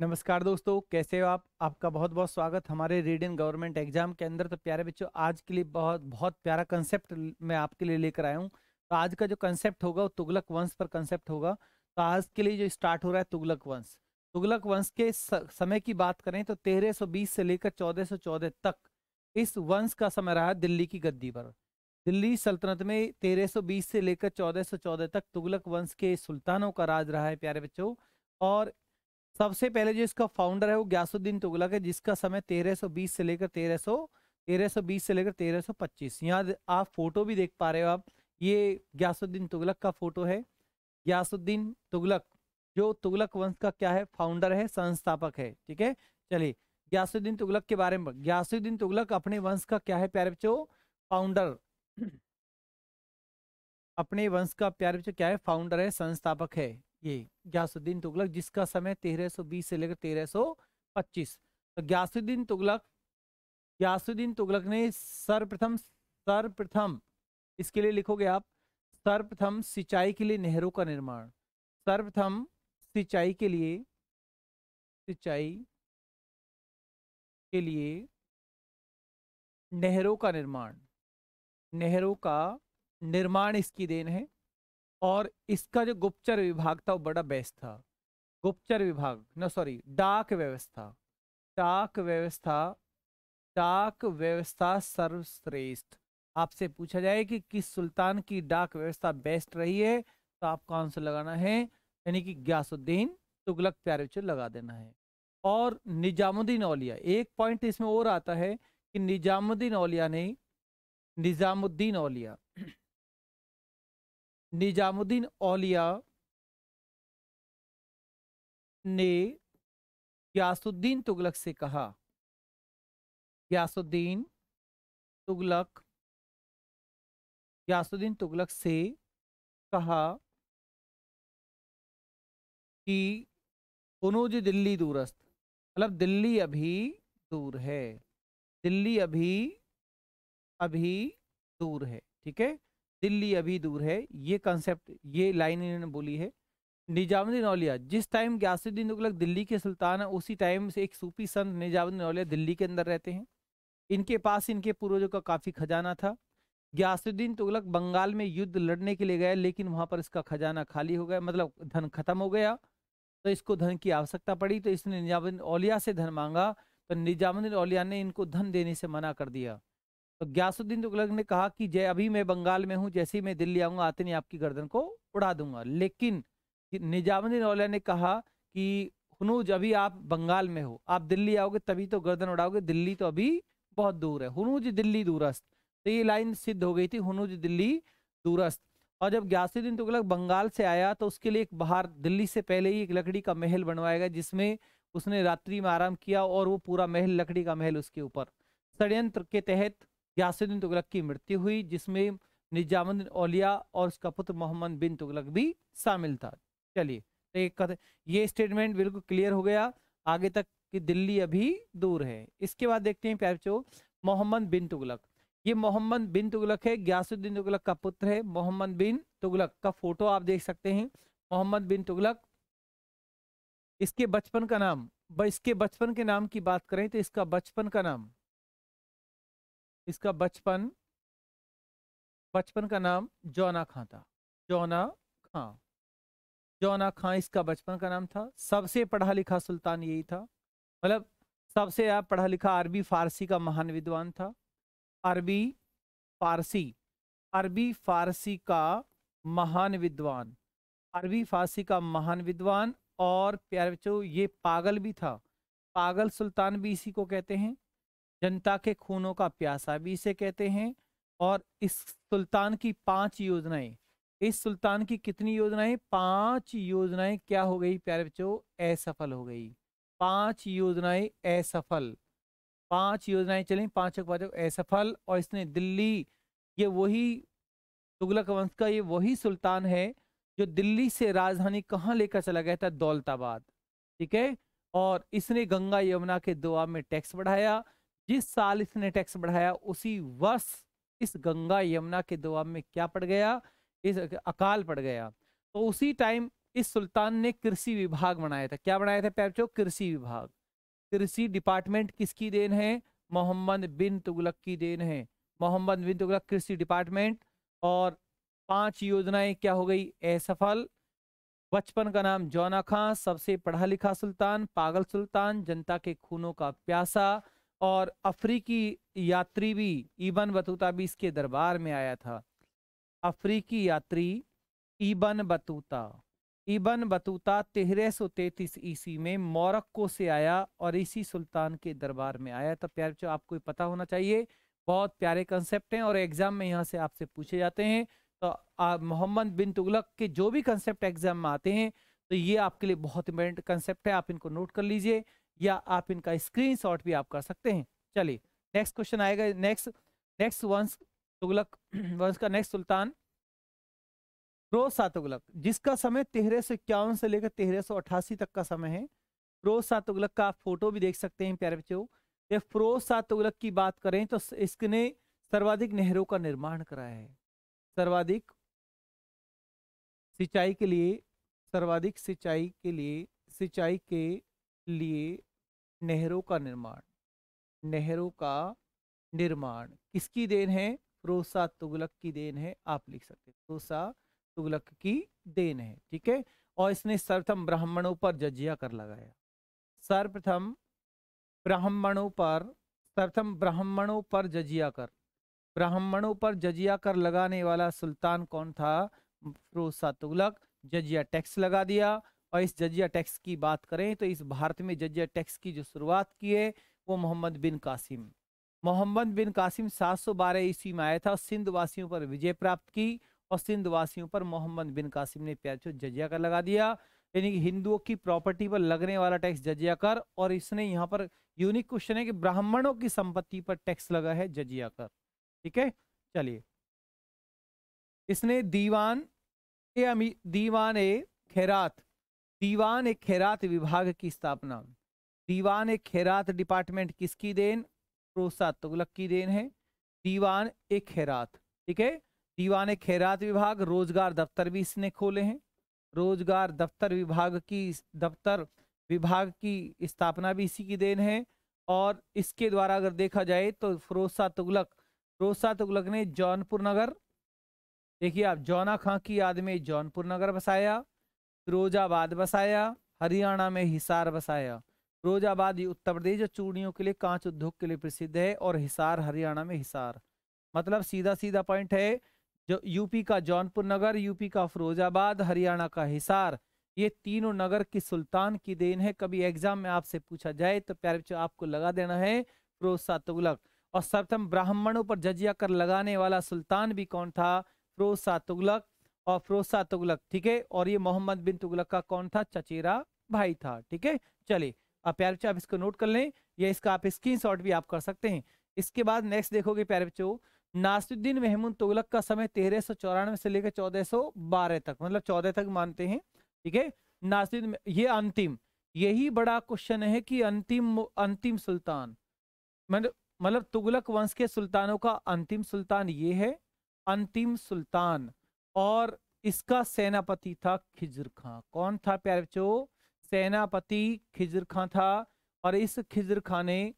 नमस्कार दोस्तों, कैसे हो आप? आपका बहुत बहुत स्वागत हमारे रीडिंग गवर्नमेंट एग्जाम के अंदर। तो प्यारे बच्चों, आज के लिए बहुत बहुत प्यारा कंसेप्ट मैं आपके लिए लेकर आया हूँ। तो आज का जो कंसेप्ट होगा वो तुगलक वंश पर कंसेप्ट होगा। तो आज के लिए जो स्टार्ट हो रहा है तुगलक वंश। तुगलक वंश के समय की बात करें तो 1320 से लेकर 1414 तक इस वंश का समय रहा दिल्ली की गद्दी पर। दिल्ली सल्तनत में 1320 से लेकर 1414 तक तुगलक वंश के सुल्तानों का राज रहा है प्यारे बच्चों। और सबसे पहले जो इसका फाउंडर है वो गयासुद्दीन तुगलक है, जिसका समय 1320 से लेकर 1320 से लेकर 1325। यहाँ आप फोटो भी देख पा रहे हो आप, ये गयासुद्दीन तुगलक का फोटो है। गयासुद्दीन तुगलक जो तुगलक वंश का क्या है, फाउंडर है, संस्थापक है। ठीक है, चलिए गयासुद्दीन तुगलक के बारे में। गयासुद्दीन तुगलक अपने वंश का क्या है प्यारे बच्चों, फाउंडर। अपने वंश का प्यारे बच्चों क्या है, फाउंडर है, संस्थापक है ये गयासुद्दीन तुगलक, जिसका समय 1320 से लेकर 1325। तो गयासुद्दीन तुगलक ने सर्वप्रथम सर्वप्रथम इसके लिए लिखोगे आप, सर्वप्रथम सिंचाई के लिए नहरों का निर्माण। सर्वप्रथम सिंचाई के लिए नहरों का निर्माण इसकी देन है। और इसका जो गुप्तचर विभाग था वो बड़ा बेस्ट था। गुप्तचर विभाग न सॉरी डाक व्यवस्था डाक व्यवस्था सर्वश्रेष्ठ। आपसे पूछा जाए कि किस सुल्तान की डाक व्यवस्था बेस्ट रही है, तो आपको आंसर लगाना है यानी कि गयासुद्दीन तुगलक प्यारे बच्चों लगा देना है। और निजामुद्दीन औलिया, एक पॉइंट इसमें और आता है कि निजामुद्दीन औलिया निजामुद्दीन औलिया ने गयासुद्दीन तुगलक से कहा, गयासुद्दीन तुगलक गयासुद्दीन तुगलक से कहा कि कनौज दिल्ली दूरस्थ, मतलब दिल्ली अभी दूर है, दिल्ली अभी अभी दूर है। ठीक है, दिल्ली अभी दूर है, ये कंसेप्ट, ये लाइन इन्होंने बोली है। निजामुद्दीन औलिया, जिस टाइम गयासुद्दीन तुगलक दिल्ली के सुल्तान है उसी टाइम से एक सूफी संत निजामुद्दीन औलिया दिल्ली के अंदर रहते हैं। इनके पास इनके पूर्वजों का काफी खजाना था। गयासुद्दीन तुगलक बंगाल में युद्ध लड़ने के लिए गए, लेकिन वहां पर इसका खजाना खाली हो गया, मतलब धन खत्म हो गया। तो इसको धन की आवश्यकता पड़ी, तो इसने निजामुद्दीन औलिया से धन मांगा। तो निजामुद्दीन औलिया ने इनको धन देने से मना कर दिया। तो गयासुद्दीन तुगलक ने कहा कि जय अभी मैं बंगाल में हूँ, जैसे ही मैं दिल्ली आऊंगा आते नहीं आपकी गर्दन को उड़ा दूंगा। लेकिन निजामुद्दीन औलिया ने कहा कि हुनूज अभी आप बंगाल में हो, आप दिल्ली आओगे तभी तो गर्दन उड़ाओगे, दिल्ली तो अभी बहुत दूर है, हुनूज दिल्ली दूरस्थ। तो ये लाइन सिद्ध हो गई थी, हुनूज दिल्ली दूरस्थ। और जब गयासुद्दीन तुगलक बंगाल से आया तो उसके लिए एक बाहर दिल्ली से पहले ही एक लकड़ी का महल बनवाया गया, जिसमें उसने रात्रि में आराम किया, और वो पूरा महल लकड़ी का महल उसके ऊपर। षड्यंत्र के तहत गयासुद्दीन तुगलक की मृत्यु हुई, जिसमें निजामुद्दीन औलिया और उसका पुत्र मोहम्मद बिन तुगलक भी शामिल था। चलिए, तो ये स्टेटमेंट बिल्कुल क्लियर हो गया आगे तक कि दिल्ली अभी दूर है। इसके बाद देखते हैं प्यारे बच्चों, मोहम्मद बिन तुगलक। ये मोहम्मद बिन तुगलक है, गयासुद्दीन तुगलक का पुत्र है। मोहम्मद बिन तुगलक का फोटो आप देख सकते हैं। मोहम्मद बिन तुगलक, इसके बचपन का नाम, इसके बचपन के नाम की बात करें तो इसका बचपन का नाम, इसका बचपन का नाम जौना खां था। जौना खां, जौना खां इसका बचपन का नाम था। सबसे पढ़ा लिखा सुल्तान यही था, मतलब सबसे आप पढ़ा लिखा, अरबी फारसी का महान विद्वान था। अरबी फारसी अरबी फारसी का महान विद्वान, अरबी फारसी का महान विद्वान। और प्यारे बच्चों ये पागल भी था, पागल सुल्तान भी इसी को कहते हैं। जनता के खूनों का प्यासा भी इसे कहते हैं। और इस सुल्तान की 5 योजनाएं, इस सुल्तान की कितनी योजनाएं, 5 योजनाएं क्या हो गई प्यारे बच्चों, असफल हो गई। 5 योजनाएं असफल, 5 योजनाएं चली, 5 के बाद असफल। और इसने दिल्ली, ये वही तुगलक वंश का ये वही सुल्तान है जो दिल्ली से राजधानी कहाँ लेकर चला गया था, दौलताबाद। ठीक है, और इसने गंगा यमुना के दोआब में टैक्स बढ़ाया। जिस साल इसने टैक्स बढ़ाया उसी वर्ष इस गंगा यमुना के दोआब में क्या पड़ गया, इस अकाल पड़ गया। तो उसी टाइम इस सुल्तान ने कृषि विभाग बनाया था। क्या बनाया था प्यारे बच्चों? कृषि विभाग। कृषि डिपार्टमेंट किसकी देन है? मोहम्मद बिन तुगलक की देन है। मोहम्मद बिन तुगलक कृषि डिपार्टमेंट। और 5 योजनाएं क्या हो गई? असफल। बचपन का नाम जौना खां, सबसे पढ़ा लिखा सुल्तान, पागल सुल्तान, जनता के खूनों का प्यासा। और अफ्रीकी यात्री भी इबन बतूता भी इसके दरबार में आया था। अफ्रीकी यात्री इबन बतूता। इबन बतूता 1333 ईस्वी में मोरक्को से आया और इसी सुल्तान के दरबार में आया। तो प्यारे बच्चों आपको पता होना चाहिए, बहुत प्यारे कंसेप्ट हैं और एग्जाम में यहाँ से आपसे पूछे जाते हैं। तो मोहम्मद बिन तुगलक के जो भी कंसेप्ट एग्जाम में आते हैं तो ये आपके लिए बहुत इंपॉर्टेंट कंसेप्ट है, आप इनको नोट कर लीजिए या आप इनका स्क्रीनशॉट भी आप कर सकते हैं। चलिए नेक्स्ट क्वेश्चन आएगा। नेक्स्ट वंश तुगलक वंश का नेक्स्ट सुल्तान फिरोज शाह तुगलक, जिसका समय 1351 से लेकर 1388 तक का समय है। फिरोज शाह तुगलक का आप फोटो भी देख सकते हैं प्यारे बच्चों। ये फिरोज शाह तुगलक की बात करें तो इसने सर्वाधिक नहरों का निर्माण कराया है। सर्वाधिक सिंचाई के लिए, सर्वाधिक सिंचाई के लिए नहरों का निर्माण किसकी देन है? फिरोज शाह तुगलक की देन है। आप लिख सकते हैं फिरोज शाह तुगलक की देन है, ठीक है। और इसने सर्वप्रथम ब्राह्मणों पर जजिया कर लगाया। सर्वप्रथम ब्राह्मणों पर ब्राह्मणों पर जजिया कर लगाने वाला सुल्तान कौन था? फिरोज शाह तुगलक। जजिया टैक्स लगा दिया। और इस जजिया टैक्स की बात करें तो इस भारत में जजिया टैक्स की जो शुरुआत की है वो मोहम्मद बिन कासिम 712 ईस्वी में आया था। सिंध वासियों पर विजय प्राप्त की और सिंध वासियों पर मोहम्मद बिन कासिम ने प्यारे जजिया कर लगा दिया। यानी कि हिंदुओं की प्रॉपर्टी पर लगने वाला टैक्स जजिया कर। और इसने यहाँ पर यूनिक क्वेश्चन है कि ब्राह्मणों की संपत्ति पर टैक्स लगा है जजिया कर, ठीक है। चलिए इसने दीवान ए खैरात विभाग की स्थापना। दीवान ए खैरात डिपार्टमेंट किसकी देन? फिरोज शाह तुगलक की देन है। दीवान ए खैरात, ठीक है। दीवान ए खैरात विभाग। रोजगार दफ्तर भी इसने खोले हैं। रोजगार दफ्तर विभाग की स्थापना भी इसी की देन है। और इसके द्वारा अगर देखा जाए तो फिरोज शाह तुगलक ने जौनपुर नगर, देखिए आप, जौना खां की याद में जौनपुर नगर बसाया। फिरोजाबाद बसाया। हरियाणा में हिसार बसाया। फिरोजाबाद ये उत्तर प्रदेश जो चूड़ियों के लिए, कांच उद्योग के लिए प्रसिद्ध है। और हिसार हरियाणा में हिसार। मतलब सीधा सीधा पॉइंट है, जो यूपी का जौनपुर नगर, यूपी का फिरोजाबाद, हरियाणा का हिसार, ये तीनों नगर की सुल्तान की देन है। कभी एग्जाम में आपसे पूछा जाए तो प्यारे बच्चों आपको लगा देना है फिरोज शाह तुगलक। और सर्वप्रथम ब्राह्मणों पर जजिया कर लगाने वाला सुल्तान भी कौन था? फिरोज शाह तुगलक। और फिरोज शाह तुगलक, ठीक है। और ये मोहम्मद बिन तुगलक का कौन था? चचेरा भाई था, ठीक है। चलिए अब प्यारे बच्चों आप इसको नोट कर लें या इसका आप स्क्रीनशॉट भी आप कर सकते हैं। इसके बाद नेक्स्ट देखोगे प्यारे बच्चों, नासिरुद्दीन महमूद तुगलक का समय 1394 से लेकर 1412 तक, मतलब 14 तक मानते हैं, ठीक है। नासिरुद्दीन, ये अंतिम, यही बड़ा क्वेश्चन है कि अंतिम सुल्तान, मतलब तुगलक वंश के सुल्तानों का अंतिम सुल्तान ये है, अंतिम सुल्तान। और इसका सेनापति था खिज्र खां। कौन था प्यारे बच्चों? सेनापति खिज्र खां था। और इस खिज्र खां ने,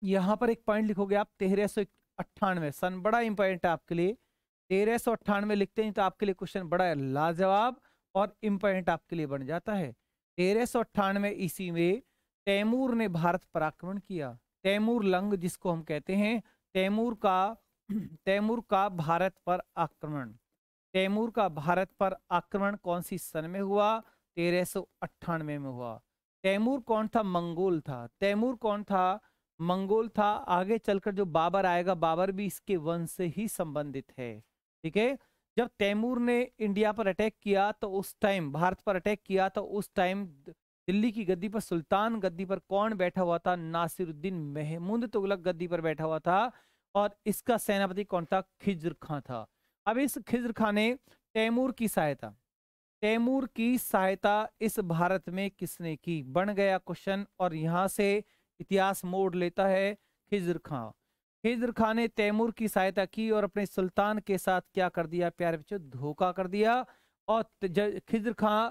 यहां पर एक पॉइंट लिखोगे आप, 1398 सन, बड़ा इंपॉर्टेंट है आपके लिए। 1398 लिखते हैं तो आपके लिए क्वेश्चन बड़ा लाजवाब और इंपॉर्टेंट आपके लिए बन जाता है। 1398 ईस्वी में तैमूर ने भारत पर आक्रमण किया। तैमूर लंग जिसको हम कहते हैं, तैमूर का भारत पर आक्रमण। तैमूर का भारत पर आक्रमण कौन सी सन में हुआ? 1398 में हुआ। तैमूर कौन था? मंगोल था। तैमूर कौन था? मंगोल था। आगे चलकर जो बाबर आएगा, बाबर भी इसके वंश से ही संबंधित है, ठीक है। जब तैमूर ने इंडिया पर अटैक किया तो उस टाइम, भारत पर अटैक किया तो उस टाइम दिल्ली की गद्दी पर, सुल्तान गद्दी पर कौन बैठा हुआ था? नासिरुद्दीन महमूद तुगलक गद्दी पर बैठा हुआ था। और इसका सेनापति कौन था? खिज्र खां था। अब इस खिज्र खां ने तैमूर की सहायता इस भारत में किसने की? बन गया क्वेश्चन। और यहां से इतिहास मोड़ लेता है खिज्र खां। खिज्र खां ने तैमूर की सहायता की और अपने सुल्तान के साथ क्या कर दिया प्यारे बच्चों? धोखा कर दिया। और खिज्र खां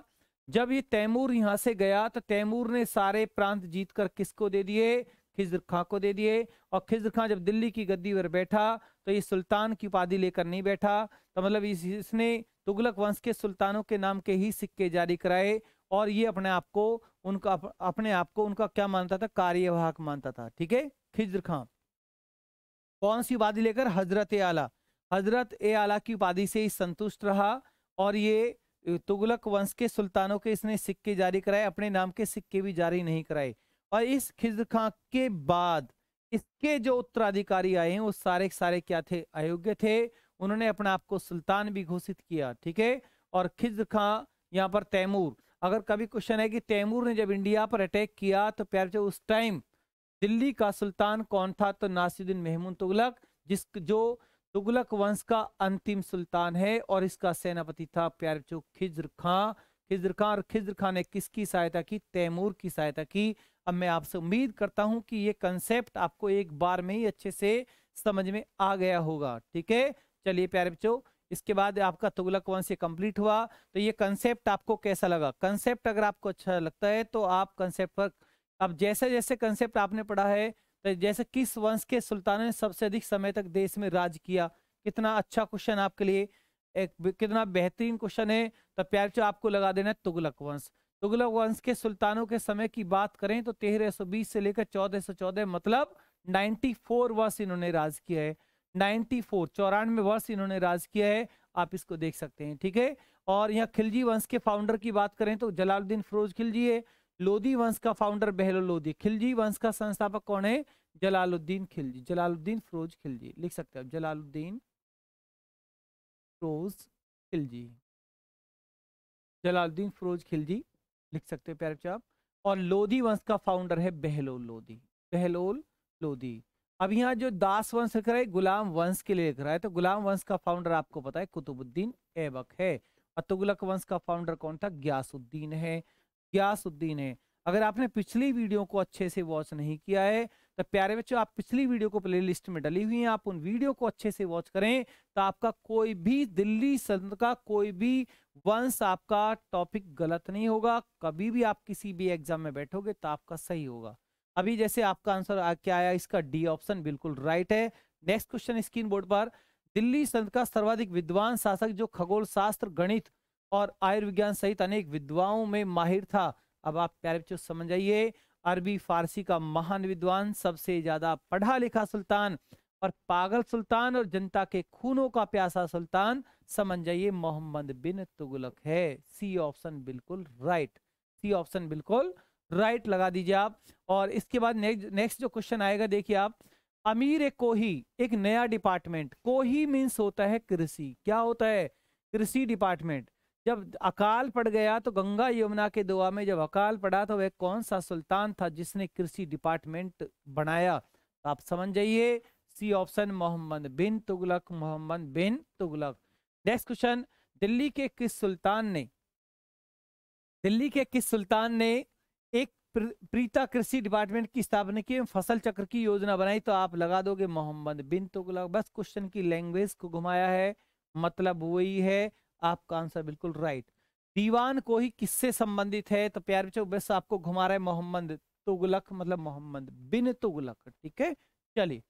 जब ये तैमूर यहाँ से गया तो तैमूर ने सारे प्रांत जीतकर किसको दे दिए? खिज्र खां को दे दिए। और खिज्र खां जब दिल्ली की गद्दी पर बैठा तो ये सुल्तान की उपाधि लेकर नहीं बैठा, तो मतलब इसने तुगलक वंश के सुल्तानों के नाम के ही सिक्के जारी कराए, और ये अपने आप को उनका क्या मानता था? कार्यवाहक मानता था। ठीक है। खिज्र खां कौन सी उपाधि लेकर? हजरत ए आला। हजरत ए आला की उपाधि से ही संतुष्ट रहा, और ये तुगलक वंश के सुल्तानों के इसने सिक्के जारी कराए, अपने नाम के सिक्के भी जारी नहीं कराए। और इस खिज्र खां के बाद इसके जो उत्तराधिकारी आए हैं वो सारे सारे क्या थे? अयोग्य थे। उन्होंने अपने आप को सुल्तान भी घोषित किया। ठीक है। और खिज्र खां यहाँ पर तैमूर, अगर कभी क्वेश्चन है कि तैमूर ने जब इंडिया पर अटैक किया तो प्यार जो उस टाइम दिल्ली का सुल्तान कौन था? तो नासिरुद्दीन महमूद तुगलक, जो तुगलक वंश का अंतिम सुल्तान है, और इसका सेनापति था प्यारे बच्चों खिज्र खां। खिज्र खां, और खिज्र खां ने किसकी सहायता की? तैमूर की सहायता की। अब मैं आपसे उम्मीद करता हूं कि ये कंसेप्ट आपको एक बार में ही अच्छे से समझ में आ गया होगा। ठीक है। चलिए प्यारे बच्चों, इसके बाद आपका तुगलक वंश से कंप्लीट हुआ। तो ये कंसेप्ट आपको कैसा लगा? कंसेप्ट अगर आपको अच्छा लगता है तो आप कंसेप्ट पर, अब जैसे जैसे कंसेप्ट आपने पढ़ा है, तो जैसे किस वंश के सुल्तानों ने सबसे अधिक समय तक देश में राज किया, कितना अच्छा क्वेश्चन आपके लिए, एक कितना बेहतरीन क्वेश्चन है। तो प्यार से आपको लगा देना तुगलक वंश। तुगलक वंश के सुल्तानों के समय की बात करें तो 1320 से लेकर 1414, मतलब 94 वर्ष इन्होंने राज किया है। 94 वर्ष इन्होंने राज किया है। आप इसको देख सकते हैं। ठीक है। और यहाँ खिलजी वंश के फाउंडर की बात करें तो जलालुद्दीन फिरोज खिलजी है। लोधी वंश का फाउंडर बहलोल लोधी। खिलजी वंश का संस्थापक कौन है? जलालुद्दीन खिलजी। जलालुद्दीन फिरोज खिलजी लिख सकते हैं आप, जलालुद्दीन फिरोज खिलजी। जलालुद्दीन फिरोज खिलजी लिख सकते हैं प्यारे बच्चे आप। और लोधी वंश का फाउंडर है बहलोल लोधी। बहलोल लोधी। अब यहाँ जो दास वंश लिख रहा है गुलाम वंश के लिए लिख रहा है, तो गुलाम वंश का फाउंडर आपको पता है कुतुबुद्दीन ऐबक है। और तुगलक वंश का फाउंडर कौन था? गयासुद्दीन है। गयासुद्दीन है। अगर आपने पिछली वीडियो को अच्छे से वॉच नहीं किया है तो प्यारे बच्चों आप पिछली वीडियो को प्लेलिस्ट में डली हुई है, आप उन वीडियो को अच्छे से वॉच करें तो आपका कोई भी दिल्ली सल्तनत का कोई भी वंश आपका टॉपिक गलत नहीं होगा। कभी भी आप किसी भी एग्जाम में बैठोगे तो आपका सही होगा। अभी जैसे आपका आंसर क्या आया? इसका डी ऑप्शन बिल्कुल राइट है। नेक्स्ट क्वेश्चन स्क्रीन बोर्ड पर, दिल्ली सल्तनत का सर्वाधिक विद्वान शासक जो खगोल शास्त्र, गणित और आयुर्विज्ञान सहित अनेक विद्वाओं में माहिर था। अब आप प्यारे बच्चों समझ जाइए, अरबी फारसी का महान विद्वान, सबसे ज्यादा पढ़ा लिखा सुल्तान, और पागल सुल्तान और जनता के खूनों का प्यासा सुल्तान, समझ जाइए मोहम्मद बिन तुगलक है। सी ऑप्शन बिल्कुल राइट। सी ऑप्शन बिल्कुल राइट लगा दीजिए आप। और इसके बाद नेक्स्ट जो क्वेश्चन आएगा देखिए आप, अमीर कोही एक नया डिपार्टमेंट, कोही मीन्स होता है कृषि। क्या होता है? कृषि डिपार्टमेंट। जब अकाल पड़ गया तो गंगा यमुना के दोआ में जब अकाल पड़ा तो वह कौन सा सुल्तान था जिसने कृषि डिपार्टमेंट बनाया? तो आप समझ जाइए सी ऑप्शन मोहम्मद बिन तुगलक। मोहम्मद बिन तुगलक। नेक्स्ट क्वेश्चन, दिल्ली के किस सुल्तान ने एक प्रीता कृषि डिपार्टमेंट की स्थापना की, फसल चक्र की योजना बनाई? तो आप लगा दोगे मोहम्मद बिन तुगलक। बस क्वेश्चन की लैंग्वेज को घुमाया है, मतलब वही है। आपका आंसर बिल्कुल राइट। दीवान को ही किससे संबंधित है? तो प्यार बच्चों बस आपको घुमा रहा है मोहम्मद तुगलक, मतलब मोहम्मद बिन तुगलक। ठीक है। चलिए,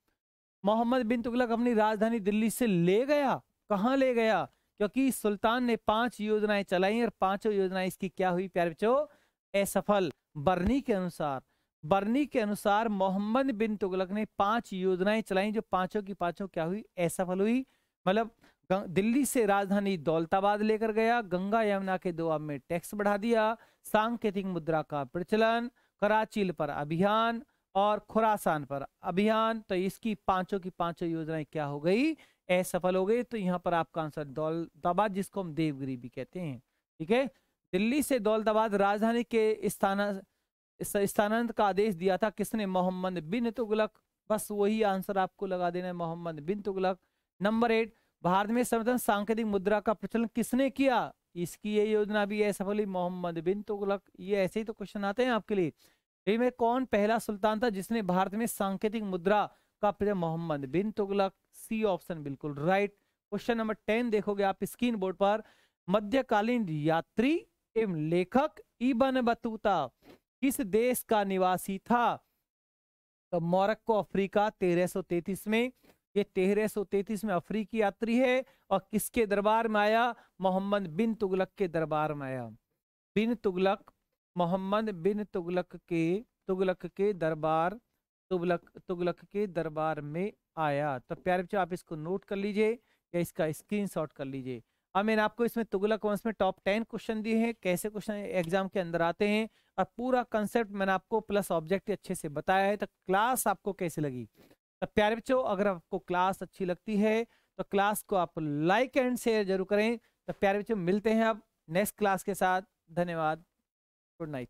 मोहम्मद बिन तुगलक अपनी राजधानी दिल्ली से ले गया। कहां ले गया? क्योंकि सुल्तान ने 5 योजनाएं चलाई और 5 योजनाएं इसकी क्या हुई प्यारे बच्चों? असफल। बरनी के अनुसार मोहम्मद बिन तुगलक ने 5 योजनाएं चलाई, जो पांचों की पांचों क्या हुई? असफल हुई। मतलब दिल्ली से राजधानी दौलताबाद लेकर गया, गंगा यमुना के दोआब में टैक्स बढ़ा दिया, सांकेतिक मुद्रा का प्रचलन, कराची पर अभियान और खुरासान पर अभियान। तो इसकी पांचों की पांचों योजनाएं क्या हो गई? असफल हो गई। तो यहाँ पर आपका आंसर दौलताबाद, जिसको हम देवगिरी भी कहते हैं। ठीक है। दिल्ली से दौलताबाद राजधानी के स्थानांतरण का आदेश दिया था किसने? मोहम्मद बिन तुगलक। बस वही आंसर आपको लगा देना है, मोहम्मद बिन तुगलक। नंबर 8, भारत में सर्वप्रथम सांकेतिक मुद्रा का प्रचलन किसने किया? इसकी ये योजना भी असफल हुई, मोहम्मद बिन तुगलक। ये ऐसे ही तो क्वेश्चन आते हैं आपके लिए। में कौन पहला सुल्तान था जिसने भारत में सांकेतिक मुद्रा का प्रचलन? मोहम्मद बिन तुगलक। सी ऑप्शन बिल्कुल राइट। क्वेश्चन नंबर 10 देखोगे आप स्क्रीन बोर्ड पर, मध्यकालीन यात्री एवं लेखक इब्न बतूता किस देश का निवासी था? तो मोरक्को अफ्रीका 1333 में। ये 1333 में अफ्रीकी यात्री है और किसके दरबार में आया? मोहम्मद बिन तुगलक के दरबार में आया। बिन तुगलक, मोहम्मद बिन तुगलक के दरबार में आया। तो प्यारे बच्चों आप इसको नोट कर लीजिए या इसका स्क्रीनशॉट कर लीजिए। अब मैंने आपको इसमें तुगलक वंश में टॉप 10 क्वेश्चन दिए हैं, कैसे क्वेश्चन एग्जाम के अंदर आते हैं और पूरा कंसेप्ट मैंने आपको प्लस ऑब्जेक्ट अच्छे से बताया है। तो क्लास आपको कैसे लगी? तो प्यारे बच्चों अगर आपको क्लास अच्छी लगती है तो क्लास को आप लाइक एंड शेयर जरूर करें। तो प्यारे बच्चों मिलते हैं अब नेक्स्ट क्लास के साथ। धन्यवाद, गुड नाइट।